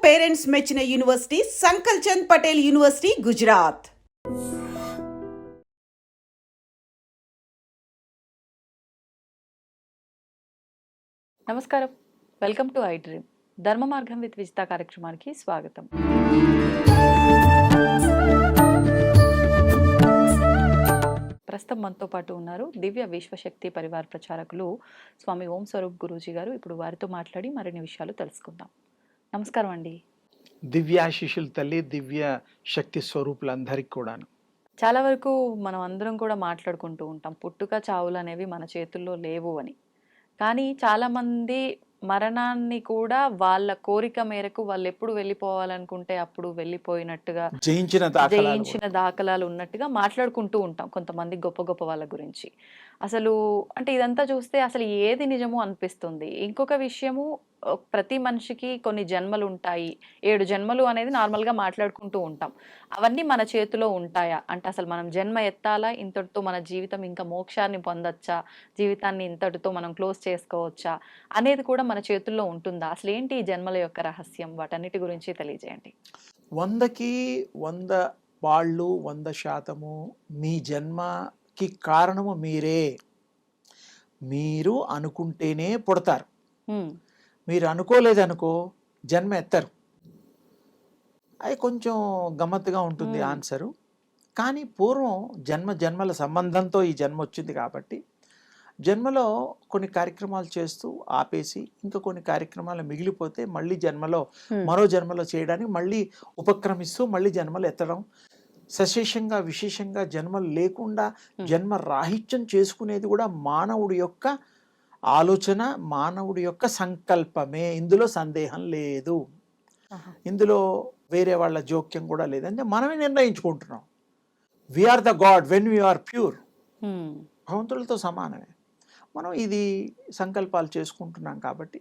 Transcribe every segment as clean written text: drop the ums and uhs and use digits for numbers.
Parents మెచ్చిన university సంకల్ Chand Patel university, Gujarat. నమస్కారం, welcome to I dream. ధర్మ మార్గం విత్ విజిత కార్యక్రమానికి స్వాగతం. ప్రస్తుతం మనతో పాటు ఉన్నారు దివ్య విశ్వశక్తి పరివార్ ప్రచారకులు స్వామి ఓం స్వరూప్ గురూజీ గారు. ఇప్పుడు వారితో మాట్లాడి మరిన్ని విషయాలు తెలుసుకుందాం. నమస్కారం అండి. దివ్యాశిషులు తల్లి, దివ్య శక్తి స్వరూపులందరికీ కూడాను. చాలా వరకు మనం అందరం కూడా మాట్లాడుకుంటూ ఉంటాం పుట్టుక చావులు అనేవి మన చేతుల్లో లేవు అని. కానీ చాలామంది మరణాన్ని కూడా వాళ్ళ కోరిక మేరకు వాళ్ళు ఎప్పుడు వెళ్ళిపోవాలనుకుంటే అప్పుడు వెళ్ళిపోయినట్టుగా జయించిన దాఖలాలు ఉన్నట్టుగా మాట్లాడుకుంటూ ఉంటాం కొంతమంది గొప్ప గొప్ప వాళ్ళ గురించి. అసలు అంటే ఇదంతా చూస్తే అసలు ఏది నిజమో అనిపిస్తుంది. ఇంకొక విషయము, ప్రతి మనిషికి కొన్ని జన్మలు ఉంటాయి, 7 జన్మలు అనేది నార్మల్గా మాట్లాడుకుంటూ ఉంటాం. అవన్నీ మన చేతిలో ఉంటాయా? అంటే అసలు మనం జన్మ ఎత్తాలా, ఇంతటితో మన జీవితం ఇంకా మోక్షాన్ని పొందొచ్చా, జీవితాన్ని ఇంతటితో మనం క్లోజ్ చేసుకోవచ్చా అనేది కూడా మన చేతుల్లో ఉంటుందా? అసలు ఏంటి ఈ జన్మల యొక్క రహస్యం? వాటన్నిటి గురించి తెలియజేయండి. 100కి 100 వాళ్ళు 100% మీ జన్మకి కారణము మీరే. మీరు అనుకుంటేనే పుడతారు, మీరు అనుకోలేదనుకో జన్మ ఎత్తరు. అది కొంచెం గమ్మత్తుగా ఉంటుంది ఆన్సరు. కానీ పూర్వం జన్మల సంబంధంతో ఈ జన్మ వచ్చింది కాబట్టి జన్మలో కొన్ని కార్యక్రమాలు చేస్తూ ఆపేసి ఇంకా కొన్ని కార్యక్రమాలు మిగిలిపోతే మళ్ళీ మరో జన్మలో చేయడానికి మళ్ళీ ఉపక్రమిస్తూ మళ్ళీ జన్మలు ఎత్తడం, సశేషంగా విశేషంగా జన్మలు లేకుండా జన్మ రాహిత్యం చేసుకునేది కూడా మానవుడి యొక్క ఆలోచన, మానవుడి యొక్క సంకల్పమే. ఇందులో సందేహం లేదు, ఇందులో వేరే వాళ్ళ జోక్యం కూడా లేదు. అంటే మనమే నిర్ణయించుకుంటున్నాం. We are the god when we are pure. భగవంతులతో సమానమే. మనం ఇది సంకల్పాలు చేసుకుంటున్నాం కాబట్టి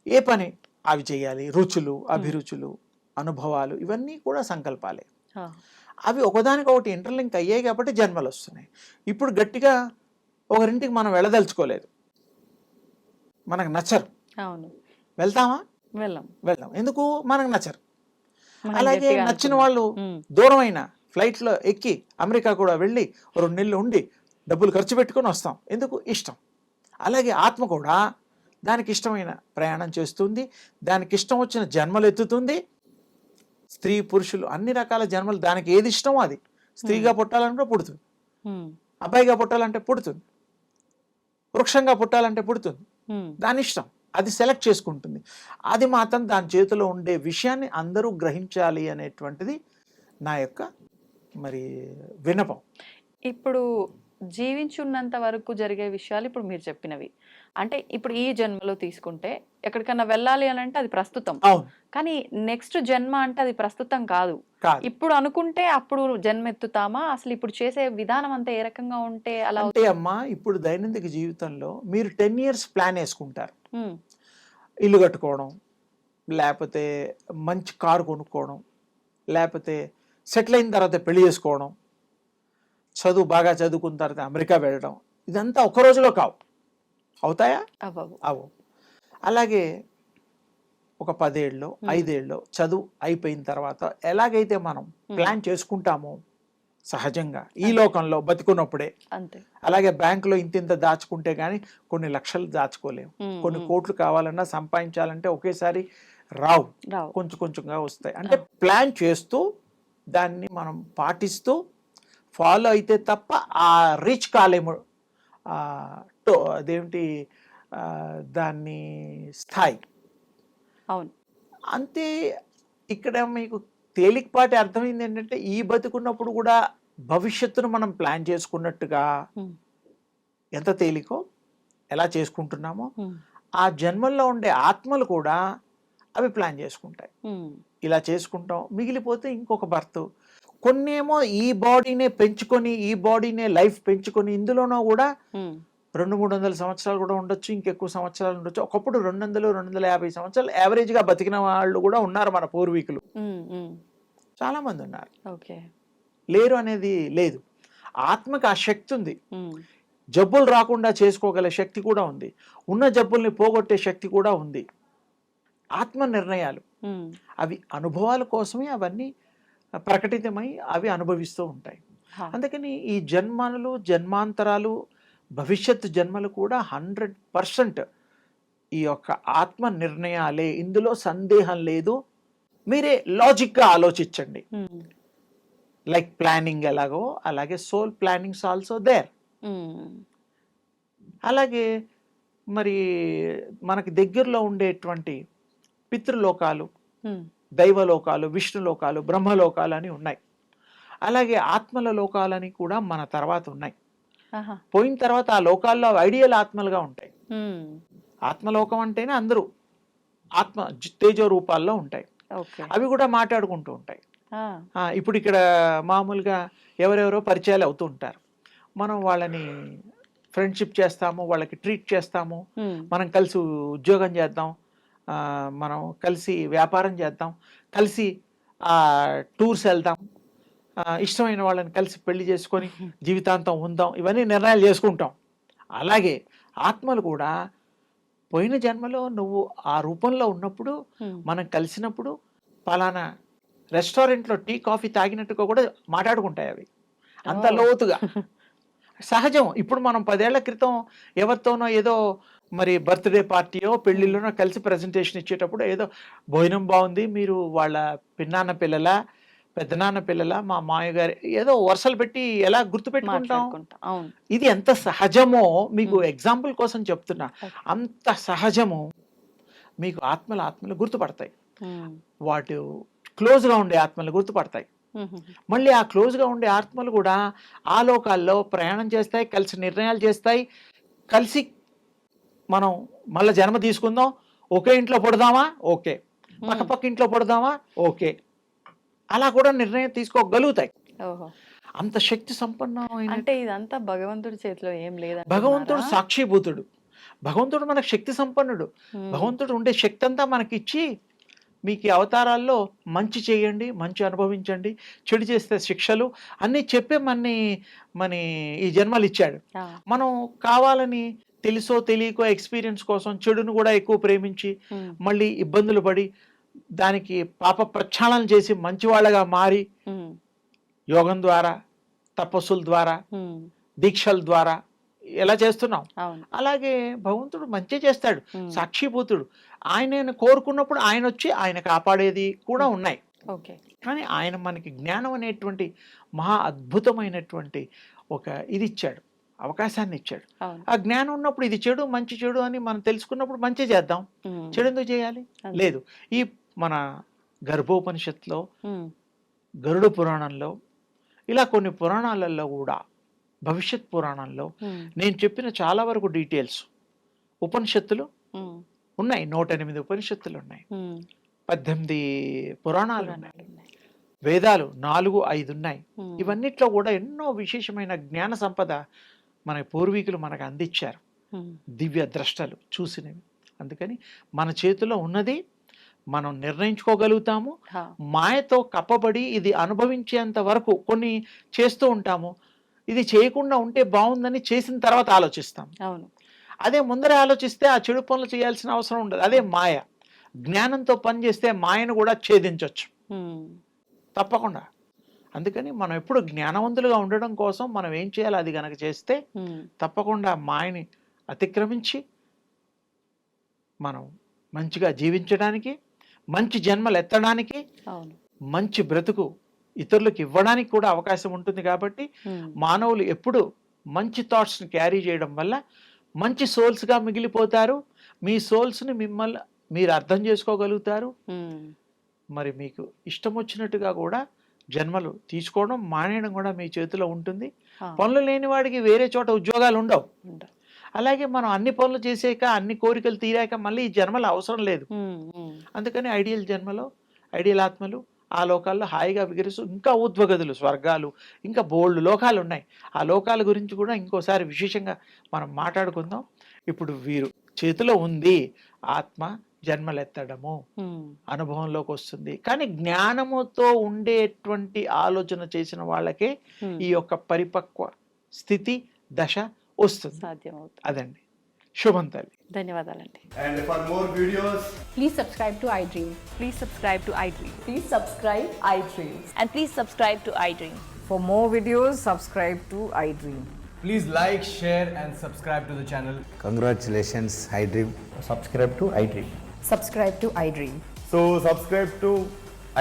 ఏ పని అవి చేయాలి. రుచులు, అభిరుచులు, అనుభవాలు ఇవన్నీ కూడా సంకల్పాలే. అవి ఒకదానికొకటి ఇంటర్లింక్ అయ్యాయి కాబట్టి జన్మలు వస్తున్నాయి. ఇప్పుడు గట్టిగా ఒకరింటికి మనం వెళ్ళదలుచుకోలేదు, మనకు నచ్చరు, వెళ్తామా? వెళ్ళాం. ఎందుకు? మనకు నచ్చరు. అలాగే నచ్చిన వాళ్ళు దూరమైన ఫ్లైట్లో ఎక్కి అమెరికా కూడా వెళ్ళి 2 నెలలు ఉండి డబ్బులు ఖర్చు పెట్టుకొని వస్తాం. ఎందుకు? ఇష్టం. అలాగే ఆత్మ కూడా దానికి ఇష్టమైన ప్రయాణం చేస్తుంది, దానికి ఇష్టం వచ్చిన జన్మలు ఎత్తుతుంది. స్త్రీ పురుషులు అన్ని రకాల జన్మలు, దానికి ఏది ఇష్టమో అది. స్త్రీగా పుట్టాలంటే పుడుతుంది, అబ్బాయిగా పుట్టాలంటే పుడుతుంది, వృక్షంగా పుట్టాలంటే పుడుతుంది. దాని ఇష్టం, అది సెలెక్ట్ చేసుకుంటుంది. అది మాత్రం దాని చేతిలో ఉండే విషయాన్ని అందరూ గ్రహించాలి అనేటువంటిది నా యొక్క మరి విన్నపం. ఇప్పుడు జీవించున్నంత వరకు జరిగే విషయాలు ఇప్పుడు మీరు చెప్పినవి. అంటే ఇప్పుడు ఈ జన్మలో తీసుకుంటే ఎక్కడికన్నా వెళ్ళాలి అని అంటే అది ప్రస్తుతం, కానీ నెక్స్ట్ జన్మ అంటే అది ప్రస్తుతం కాదు. ఇప్పుడు అనుకుంటే అప్పుడు జన్మ ఎత్తుతామా? అసలు ఇప్పుడు చేసే విధానం అంతా ఏ రకంగా ఉంటే అలా? అంటే అమ్మా, ఇప్పుడు దైనందిక జీవితంలో మీరు 10 years ప్లాన్ వేసుకుంటారు. ఇల్లు కట్టుకోవడం, లేకపోతే మంచి కారు కొనుక్కోవడం, లేకపోతే సెటిల్ అయిన తర్వాత పెళ్లి చేసుకోవడం, బాగా చదువుకున్న తర్వాత అమెరికా వెళ్ళడం. ఇదంతా ఒక రోజులో కావు. అవుతాయా? అవు. అలాగే ఒక 10 ఏళ్ళలో 5 ఏళ్ళలో చదువు అయిపోయిన తర్వాత ఎలాగైతే మనం ప్లాన్ చేసుకుంటామో సహజంగా ఈ లోకంలో బతికున్నప్పుడే, అలాగే బ్యాంకులో ఇంత దాచుకుంటే కానీ కొన్ని లక్షలు దాచుకోలేము. కొన్ని కోట్లు కావాలన్నా సంపాదించాలంటే ఒకేసారి రావు, కొంచెం కొంచెంగా వస్తాయి. అంటే ప్లాన్ చేస్తూ దాన్ని మనం పాటిస్తూ ఫాలో అయితే తప్ప ఆ రీచ్ కాలేము. అదేమిటి దాన్ని స్థాయి. అవును, అంతే. ఇక్కడ మీకు తేలికపాటి అర్థమైంది ఏంటంటే, ఈ బతుకున్నప్పుడు కూడా భవిష్యత్తును మనం ప్లాన్ చేసుకున్నట్టుగా ఎంత తేలికో ఎలా చేసుకుంటున్నామో ఆ జన్మల్లో ఉండే ఆత్మలు కూడా అవి ప్లాన్ చేసుకుంటాయి. ఇలా చేసుకుంటాం, మిగిలిపోతే ఇంకొక బర్త్. కొన్నేమో ఈ బాడీనే పెంచుకొని, ఈ బాడీనే లైఫ్ పెంచుకొని ఇందులోనూ కూడా 200-300 సంవత్సరాలు కూడా ఉండొచ్చు, ఇంకెక్కువ సంవత్సరాలు ఉండొచ్చు. ఒకప్పుడు 200-250 సంవత్సరాలు యావరేజ్గా బతికిన వాళ్ళు కూడా ఉన్నారు మన పూర్వీకులు. చాలా మంది ఉన్నారు, లేరు అనేది లేదు. ఆత్మకి ఆ శక్తి ఉంది, జబ్బులు రాకుండా చేసుకోగల శక్తి కూడా ఉంది, ఉన్న జబ్బుల్ని పోగొట్టే శక్తి కూడా ఉంది. ఆత్మ నిర్ణయాలు. ఉమ్, అవి అనుభవాల కోసమే అవన్నీ ప్రకటితమై అవి అనుభవిస్తూ ఉంటాయి. హా, అందుకని ఈ జన్మలు జన్మాంతరాలు భవిష్యత్తు జన్మలు కూడా 100% ఈ యొక్క ఆత్మ నిర్ణయాలే, ఇందులో సందేహం లేదు. మీరే లాజిక్గా ఆలోచించండి. ఉమ్, లైక్ ప్లానింగ్ ఎలాగో అలాగే సోల్ ప్లానింగ్స్ ఆల్సో దేర్. ఉమ్, అలాగే మరి మనకి దగ్గరలో ఉండేటువంటి పితృలోకాలు, ఉమ్, దైవలోకాలు, విష్ణులోకాలు, బ్రహ్మలోకాలు అని ఉన్నాయి. అలాగే ఆత్మల లోకాలని కూడా మన తర్వాత ఉన్నాయి. ఆహా, పోయిన తర్వాత ఆ లోకాల్లో ఐడియల్ ఆత్మలుగా ఉంటాయి. ఉమ్, ఆత్మలోకం అంటేనే అందరూ ఆత్మ తేజో రూపాల్లో ఉంటాయి. ఓకే, అవి కూడా మాట్లాడుకుంటూ ఉంటాయి. ఆ, ఇప్పుడు ఇక్కడ మామూలుగా ఎవరెవరో పరిచయాలు అవుతూ ఉంటారు. మనం వాళ్ళని ఫ్రెండ్షిప్ చేస్తాము, వాళ్ళకి ట్రీట్ చేస్తాము, ఉమ్, మనం కలిసి ఉద్యోగం చేద్దాం, మనం కలిసి వ్యాపారం చేద్దాం, కలిసి టూర్స్ వెళ్దాం, ఇష్టమైన వాళ్ళని కలిసి పెళ్లి చేసుకొని జీవితాంతం ఉందాం, ఇవన్నీ నిర్ణయాలు చేసుకుంటాం. అలాగే ఆత్మలు కూడా పోయిన జన్మలో నువ్వు ఆ రూపంలో ఉన్నప్పుడు, ఉమ్, మనం కలిసినప్పుడు పలానా రెస్టారెంట్లో టీ కాఫీ తాగినట్టుగా కూడా మాట్లాడుకుంటాయి అవి, అంత ఓ. లోతుగా. సహజం. ఇప్పుడు మనం 10 ఏళ్ల క్రితం ఎవరితోనో ఏదో మరి బర్త్డే పార్టీయో పెళ్లిలోనో కలిసి ప్రజెంటేషన్ ఇచ్చేటప్పుడు ఏదో భోజనం బాగుంది, మీరు వాళ్ళ పిన్నాన్న పిల్లల పెద్దనాన్న పిల్లల మా మామయ్య గారి, ఏదో వరుసలు పెట్టి ఎలా గుర్తుపెట్టుకుంటాం. మాట్లాడుకుంటా, అవును, ఇది ఎంత సహజమో మీకు మ్మ్. ఎగ్జాంపుల్ కోసం చెప్తున్నా. ఓకే. అంత సహజము మీకు ఆత్మలు గుర్తుపడతాయి. ఉమ్, వాటి క్లోజ్గా ఉండే ఆత్మలు గుర్తుపడతాయి. ఉమ్, మళ్ళీ ఆ క్లోజ్గా ఉండే ఆత్మలు కూడా ఆ లోకాల్లో ప్రయాణం చేస్తాయి, కలిసి నిర్ణయాలు చేస్తాయి, కలిసి మనం మళ్ళీ జన్మ తీసుకుందాం, ఒకే ఇంట్లో పడదామా, ఓకే, పక్క ఇంట్లో పడదామా, ఓకే, అలా కూడా నిర్ణయం తీసుకోగలుగుతాయి. ఓహో, అంత శక్తి సంపన్నమైన అంటే ఇదంతా భగవంతుడి చేతిలో ఏం భగవంతుడు లేదంటున్నారా? సాక్షిభూతుడు. భగవంతుడు మనకు శక్తి సంపన్నుడు. ఉమ్, భగవంతుడు ఉండే శక్తి అంతా మనకిచ్చి, మీకు ఈ అవతారాల్లో మంచి చేయండి, మంచి అనుభవించండి, చెడు చేస్తే శిక్షలు అన్నీ చెప్పి మన ఈ జన్మలు ఇచ్చాడు. ఆ, మనం కావాలని తెలుసో తెలియకో ఎక్స్పీరియన్స్ కోసం చెడును కూడా ఎక్కువ ప్రేమించి ఉమ్, మళ్ళీ ఇబ్బందులు పడి దానికి పాప ప్రక్షాళన చేసి మంచివాళ్ళగా మారి ఉమ్, యోగం ద్వారా, తపస్సుల ద్వారా, ఉమ్, దీక్షల ద్వారా ఎలా చేస్తున్నాం. అవును, అలాగే భగవంతుడు మంచి చేస్తాడు, ఉమ్, సాక్షిభూతుడు. ఆయన కోరుకున్నప్పుడు ఆయన వచ్చి ఆయన కాపాడేది కూడా ఉన్నాయి. ఓకే, కానీ ఆయన మనకి జ్ఞానం అనేటువంటి మహా అద్భుతమైనటువంటి ఒక ఇది ఇచ్చాడు, అవకాశాన్ని ఇచ్చాడు. అవును, ఆ జ్ఞానం ఉన్నప్పుడు ఇది చెడు మంచి చెడు అని మనం తెలుసుకున్నప్పుడు మంచి చేద్దాం, ఉమ్, చెడు ఎందుకు చేయాలి? అంతే. లేదు. ఈ మన గర్భోపనిషత్తులో, ఉమ్, గరుడ పురాణంలో, ఇలా కొన్ని పురాణాలలో కూడా, భవిష్యత్ పురాణంలో ఉమ్, నేను చెప్పిన చాలా వరకు డీటెయిల్స్ ఉపనిషత్తులు ఉమ్, ఉన్నాయి. 108 ఉపనిషత్తులు ఉన్నాయి, ఉమ్, 18 పురాణాలు ఉన్నాయి, పురాణాలు ఉన్నాయి. వేదాలు 4-5 ఉన్నాయి. ఉమ్, ఇవన్నిట్లో కూడా ఎన్నో విశేషమైన జ్ఞాన సంపద మన పూర్వీకులు మనకు అందించారు, ఉమ్, దివ్య ద్రష్టలు చూసినవి. అందుకని మన చేతిలో ఉన్నది మనం నిర్ణయించుకోగలుగుతాము. హా, మాయతో కప్పబడి ఇది అనుభవించేంత వరకు కొన్ని చేస్తూ ఉంటాము. ఇది చేయకుండా ఉంటే బాగుందని చేసిన తర్వాత ఆలోచిస్తాం. అవును, అదే ముందరే ఆలోచిస్తే ఆ చెడు పనులు చేయాల్సిన అవసరం ఉండదు. అదే మాయ. జ్ఞానంతో పని చేస్తే మాయను కూడా ఛేదించవచ్చు ఉమ్, తప్పకుండా. అందుకని మనం ఎప్పుడు జ్ఞానవంతులుగా ఉండడం కోసం మనం ఏం చేయాలో అది కనుక చేస్తే ఉమ్, తప్పకుండా మాయని అతిక్రమించి మనం మంచిగా జీవించడానికి, మంచి జన్మలు ఎత్తడానికి, అవును, మంచి బ్రతుకు ఇతరులకు ఇవ్వడానికి కూడా అవకాశం ఉంటుంది. కాబట్టి ఉమ్, మానవులు ఎప్పుడు మంచి థాట్స్ని క్యారీ చేయడం వల్ల మంచి సోల్స్గా మిగిలిపోతారు. మీ సోల్స్ని మిమ్మల్ని మీరు అర్థం చేసుకోగలుగుతారు. ఉమ్, మరి మీకు ఇష్టం వచ్చినట్టుగా కూడా జన్మలు తీసుకోవడం మానేయడం కూడా మీ చేతిలో ఉంటుంది. హా, పనులు లేని వాడికి వేరే చోట ఉద్యోగాలు ఉండవు. ఉండదు. అలాగే మనం అన్ని పనులు చేసాక, అన్ని కోరికలు తీరాక మళ్ళీ ఈ జన్మలు అవసరం లేదు. ఉమ్, ఉమ్, అందుకని ఐడియల్ జన్మలో ఐడియల్ ఆత్మలు ఆ లోకాల్లో హాయిగా విగరిస్తూ, ఇంకా ఊర్ధ్వగతులు, స్వర్గాలు, ఇంకా బోల్డ్ లోకాలు ఉన్నాయి. ఆ లోకాల గురించి కూడా ఇంకోసారి విశేషంగా మనం మాట్లాడుకుందాం. ఇప్పుడు వీరు చేతిలో ఉంది ఆత్మ జన్మలెత్తడము, ఉమ్, అనుభవంలోకి వస్తుంది. కానీ జ్ఞానముతో ఉండేటువంటి ఆలోచన చేసిన వాళ్ళకే ఉమ్, ఈ యొక్క పరిపక్వ స్థితి దశ వస్తుంది. సాధ్యం అవుతుంది. అదండి. శుభం తల్లి. ధన్యవాదాలండి. And for more videos, Please subscribe to iDream. Please subscribe to iDream. Please subscribe iDream. And please subscribe to iDream. For more videos, subscribe to iDream. please like, share, and subscribe to the channel. Congratulations, iDream. Subscribe to iDream. Subscribe to iDream. So subscribe to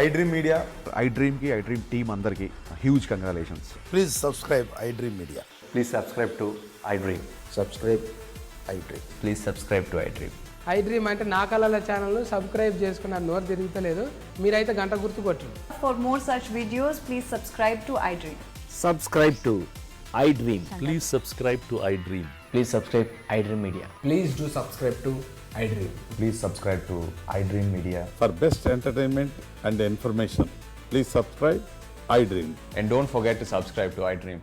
iDream Media. iDream की iDream team अंदर की huge congratulations. Please subscribe iDream Media. Please subscribe to iDream. Subscribe iDream. Please subscribe to iDream. iDream అంటే నా కళల channel subscribe చేసుకున్న నోరు తిరుగుతలేదు, మీరైతే గంట గుర్తు కొట్టండి. For more such videos, please subscribe to iDream. Subscribe to iDream. Please subscribe to iDream. Please subscribe iDream Media. Please do subscribe to iDream. Please subscribe to iDream Media. For best entertainment and information, please subscribe iDream. And don't forget to subscribe to iDream.